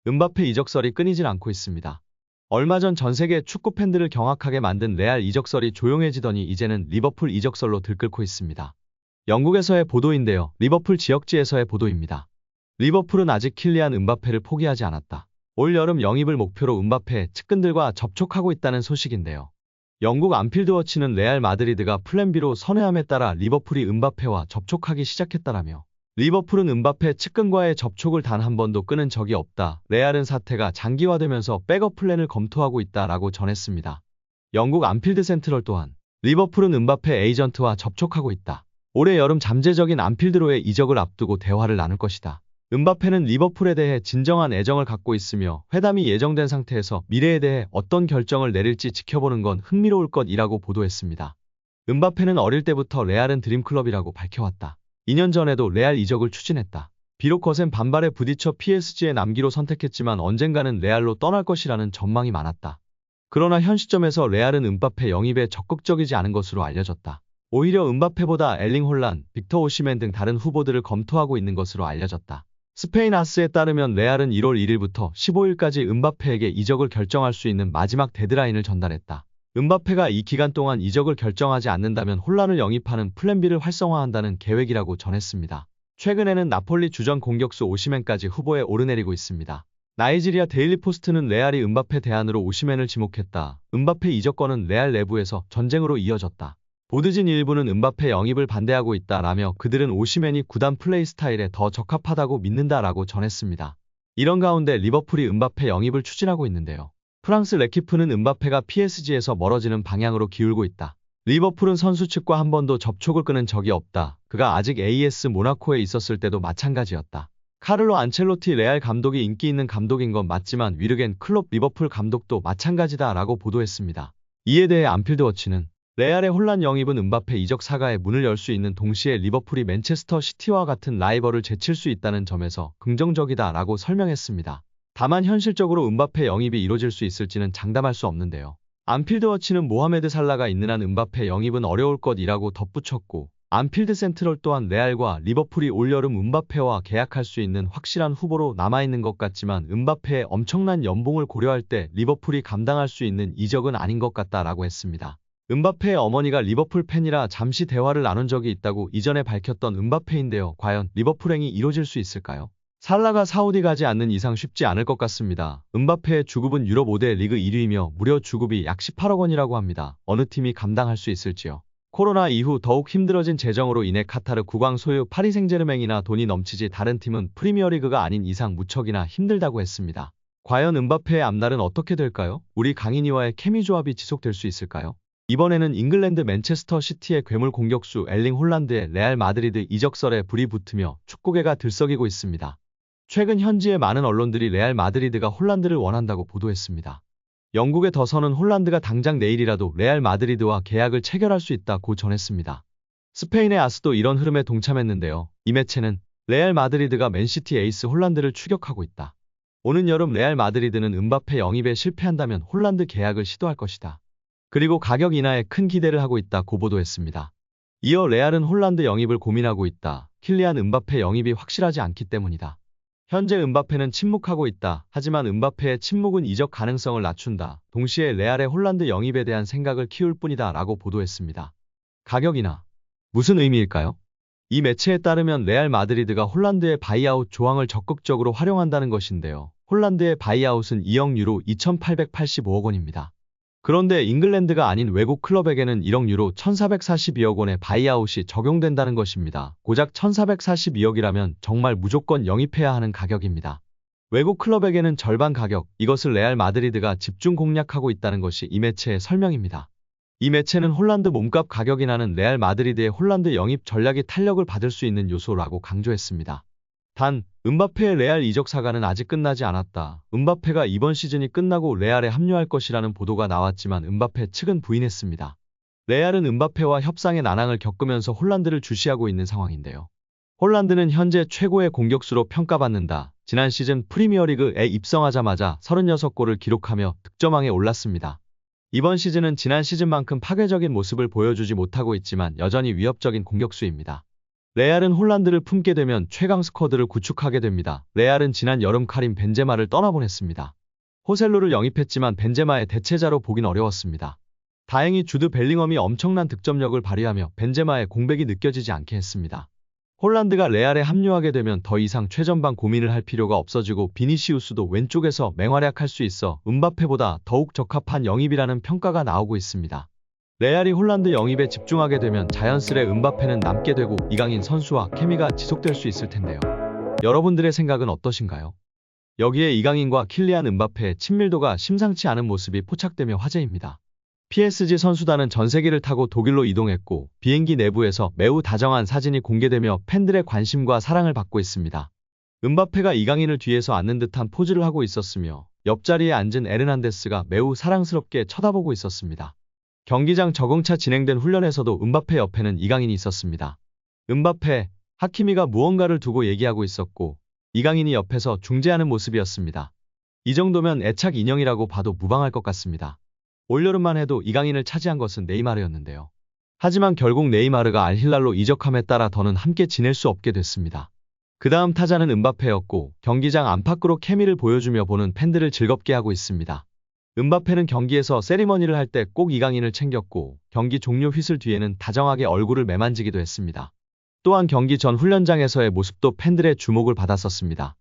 음바페 이적설이 끊이질 않고 있습니다. 얼마 전 전 세계 축구 팬들을 경악하게 만든 레알 이적설이 조용해지더니 이제는 리버풀 이적설로 들끓고 있습니다. 영국에서의 보도인데요. 리버풀 지역지에서의 보도입니다. 리버풀은 아직 킬리안 음바페를 포기하지 않았다. 올 여름 영입을 목표로 음바페 측근들과 접촉하고 있다는 소식인데요. 영국 안필드 워치는 레알 마드리드가 플랜 B로 선회함에 따라 리버풀이 음바페와 접촉하기 시작했다라며 리버풀은 음바페 측근과의 접촉을 단 한 번도 끊은 적이 없다. 레알은 사태가 장기화되면서 백업 플랜을 검토하고 있다라고 전했습니다. 영국 안필드 센트럴 또한 리버풀은 음바페 에이전트와 접촉하고 있다. 올해 여름 잠재적인 안필드로의 이적을 앞두고 대화를 나눌 것이다. 음바페는 리버풀에 대해 진정한 애정을 갖고 있으며 회담이 예정된 상태에서 미래에 대해 어떤 결정을 내릴지 지켜보는 건 흥미로울 것이라고 보도했습니다. 음바페는 어릴 때부터 레알은 드림클럽이라고 밝혀왔다. 2년 전에도 레알 이적을 추진했다. 비록 거센 반발에 부딪혀 PSG에 남기로 선택했지만 언젠가는 레알로 떠날 것이라는 전망이 많았다. 그러나 현 시점에서 레알은 음바페 영입에 적극적이지 않은 것으로 알려졌다. 오히려 음바페보다 엘링 홀란, 빅터 오시멘 등 다른 후보들을 검토하고 있는 것으로 알려졌다. 스페인 아스에 따르면 레알은 1월 1일부터 15일까지 음바페에게 이적을 결정할 수 있는 마지막 데드라인을 전달했다. 음바페가 이 기간 동안 이적을 결정하지 않는다면 홀란을 영입하는 플랜 B를 활성화한다는 계획이라고 전했습니다. 최근에는 나폴리 주전 공격수 오시멘까지 후보에 오르내리고 있습니다. 나이지리아 데일리 포스트는 레알이 음바페 대안으로 오시멘을 지목했다. 음바페 이적권은 레알 내부에서 전쟁으로 이어졌다. 보드진 일부는 음바페 영입을 반대하고 있다라며 그들은 오시멘이 구단 플레이 스타일에 더 적합하다고 믿는다라고 전했습니다. 이런 가운데 리버풀이 음바페 영입을 추진하고 있는데요. 프랑스 레키프는 음바페가 PSG에서 멀어지는 방향으로 기울고 있다. 리버풀은 선수 측과 한 번도 접촉을 끊은 적이 없다. 그가 아직 AS 모나코에 있었을 때도 마찬가지였다. 카를로 안첼로티 레알 감독이 인기 있는 감독인 건 맞지만 위르겐 클롭 리버풀 감독도 마찬가지다라고 보도했습니다. 이에 대해 안필드 워치는 레알의 홀란 영입은 음바페 이적 사가의 문을 열 수 있는 동시에 리버풀이 맨체스터 시티와 같은 라이벌을 제칠 수 있다는 점에서 긍정적이다라고 설명했습니다. 다만 현실적으로 음바페 영입이 이뤄질 수 있을지는 장담할 수 없는데요. 안필드 워치는 모하메드 살라가 있는 한 음바페 영입은 어려울 것이라고 덧붙였고 안필드 센트럴 또한 레알과 리버풀이 올여름 음바페와 계약할 수 있는 확실한 후보로 남아있는 것 같지만 음바페의 엄청난 연봉을 고려할 때 리버풀이 감당할 수 있는 이적은 아닌 것 같다라고 했습니다. 음바페의 어머니가 리버풀 팬이라 잠시 대화를 나눈 적이 있다고 이전에 밝혔던 음바페인데요. 과연 리버풀행이 이뤄질 수 있을까요? 살라가 사우디 가지 않는 이상 쉽지 않을 것 같습니다. 음바페의 주급은 유럽 5대 리그 1위이며 무려 주급이 약 18억 원이라고 합니다. 어느 팀이 감당할 수 있을지요? 코로나 이후 더욱 힘들어진 재정으로 인해 카타르 국왕 소유 파리 생제르맹이나 돈이 넘치지 다른 팀은 프리미어리그가 아닌 이상 무척이나 힘들다고 했습니다. 과연 음바페의 앞날은 어떻게 될까요? 우리 강인이와의 케미 조합이 지속될 수 있을까요? 이번에는 잉글랜드 맨체스터 시티의 괴물 공격수 엘링 홀란드의 레알 마드리드 이적설에 불이 붙으며 축구계가 들썩이고 있습니다. 최근 현지의 많은 언론들이 레알 마드리드가 홀란드를 원한다고 보도했습니다. 영국의 더선은 홀란드가 당장 내일이라도 레알 마드리드와 계약을 체결할 수 있다고 전했습니다. 스페인의 아스도 이런 흐름에 동참했는데요. 이 매체는 레알 마드리드가 맨시티 에이스 홀란드를 추격하고 있다. 오는 여름 레알 마드리드는 음바페 영입에 실패한다면 홀란드 계약을 시도할 것이다. 그리고 가격 인하에 큰 기대를 하고 있다고 보도했습니다. 이어 레알은 홀란드 영입을 고민하고 있다. 킬리안 음바페 영입이 확실하지 않기 때문이다. 현재 음바페는 침묵하고 있다. 하지만 음바페의 침묵은 이적 가능성을 낮춘다. 동시에 레알의 홀란드 영입에 대한 생각을 키울 뿐이다 라고 보도했습니다. 가격 인하. 무슨 의미일까요? 이 매체에 따르면 레알 마드리드가 홀란드의 바이아웃 조항을 적극적으로 활용한다는 것인데요. 홀란드의 바이아웃은 2억 유로 2,885억 원입니다. 그런데 잉글랜드가 아닌 외국 클럽에게는 1억 유로 1,442억 원의 바이아웃이 적용된다는 것입니다. 고작 1,442억이라면 정말 무조건 영입해야 하는 가격입니다. 외국 클럽에게는 절반 가격, 이것을 레알 마드리드가 집중 공략하고 있다는 것이 이 매체의 설명입니다. 이 매체는 홀란드 몸값 가격 인하는 레알 마드리드의 홀란드 영입 전략이 탄력을 받을 수 있는 요소라고 강조했습니다. 단, 음바페의 레알 이적 사가는 아직 끝나지 않았다. 음바페가 이번 시즌이 끝나고 레알에 합류할 것이라는 보도가 나왔지만 음바페 측은 부인했습니다. 레알은 음바페와 협상의 난항을 겪으면서 홀란드를 주시하고 있는 상황인데요. 홀란드는 현재 최고의 공격수로 평가받는다. 지난 시즌 프리미어리그에 입성하자마자 36골을 기록하며 득점왕에 올랐습니다. 이번 시즌은 지난 시즌만큼 파괴적인 모습을 보여주지 못하고 있지만 여전히 위협적인 공격수입니다. 레알은 홀란드를 품게 되면 최강 스쿼드를 구축하게 됩니다. 레알은 지난 여름 카림 벤제마를 떠나보냈습니다. 호셀로를 영입했지만 벤제마의 대체자로 보긴 어려웠습니다. 다행히 주드 벨링엄이 엄청난 득점력을 발휘하며 벤제마의 공백이 느껴지지 않게 했습니다. 홀란드가 레알에 합류하게 되면 더 이상 최전방 고민을 할 필요가 없어지고 비니시우스도 왼쪽에서 맹활약할 수 있어 음바페보다 더욱 적합한 영입이라는 평가가 나오고 있습니다. 레알이 홀란드 영입에 집중하게 되면 자연스레 음바페는 남게 되고 이강인 선수와 케미가 지속될 수 있을 텐데요. 여러분들의 생각은 어떠신가요? 여기에 이강인과 킬리안 음바페의 친밀도가 심상치 않은 모습이 포착되며 화제입니다. PSG 선수단은 전세기를 타고 독일로 이동했고 비행기 내부에서 매우 다정한 사진이 공개되며 팬들의 관심과 사랑을 받고 있습니다. 음바페가 이강인을 뒤에서 안는 듯한 포즈를 하고 있었으며 옆자리에 앉은 에르난데스가 매우 사랑스럽게 쳐다보고 있었습니다. 경기장 적응차 진행된 훈련에서도 음바페 옆에는 이강인이 있었습니다. 음바페, 하키미가 무언가를 두고 얘기하고 있었고 이강인이 옆에서 중재하는 모습이었습니다. 이 정도면 애착 인형이라고 봐도 무방할 것 같습니다. 올여름만 해도 이강인을 차지한 것은 네이마르였는데요. 하지만 결국 네이마르가 알힐랄로 이적함에 따라 더는 함께 지낼 수 없게 됐습니다. 그 다음 타자는 음바페였고 경기장 안팎으로 케미를 보여주며 보는 팬들을 즐겁게 하고 있습니다. 음바페는 경기에서 세리머니를 할 때 꼭 이강인을 챙겼고 경기 종료 휘슬 뒤에는 다정하게 얼굴을 매만지기도 했습니다. 또한 경기 전 훈련장에서의 모습도 팬들의 주목을 받았었습니다.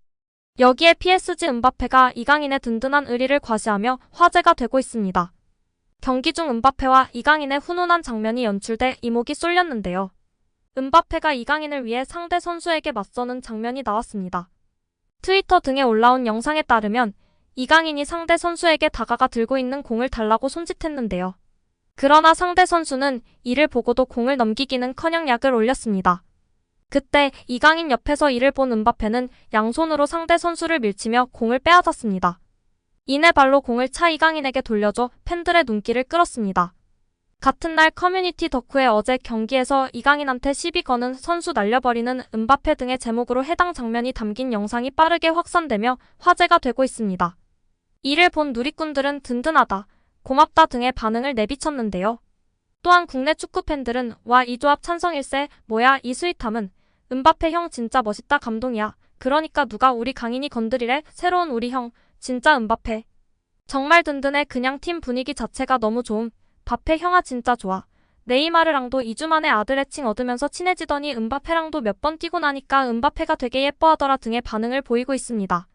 여기에 PSG 음바페가 이강인의 든든한 의리를 과시하며 화제가 되고 있습니다. 경기 중 음바페와 이강인의 훈훈한 장면이 연출돼 이목이 쏠렸는데요. 음바페가 이강인을 위해 상대 선수에게 맞서는 장면이 나왔습니다. 트위터 등에 올라온 영상에 따르면 이강인이 상대 선수에게 다가가 들고 있는 공을 달라고 손짓했는데요. 그러나 상대 선수는 이를 보고도 공을 넘기기는커녕 약을 올렸습니다. 그때 이강인 옆에서 이를 본 음바페는 양손으로 상대 선수를 밀치며 공을 빼앗았습니다. 이내 발로 공을 차 이강인에게 돌려줘 팬들의 눈길을 끌었습니다. 같은 날 커뮤니티 덕후에 어제 경기에서 이강인한테 시비 거는 선수 날려버리는 음바페 등의 제목으로 해당 장면이 담긴 영상이 빠르게 확산되며 화제가 되고 있습니다. 이를 본 누리꾼들은 든든하다, 고맙다 등의 반응을 내비쳤는데요. 또한 국내 축구 팬들은 와 이 조합 찬성일세, 뭐야 이 스윗함은, 음바페 형 진짜 멋있다 감동이야, 그러니까 누가 우리 강인이 건드리래, 새로운 우리 형, 진짜 음바페. 정말 든든해 그냥 팀 분위기 자체가 너무 좋음, 바페 형아 진짜 좋아. 네이마르랑도 2주 만에 아들 애칭 얻으면서 친해지더니 음바페랑도 몇 번 뛰고 나니까 음바페가 되게 예뻐하더라 등의 반응을 보이고 있습니다.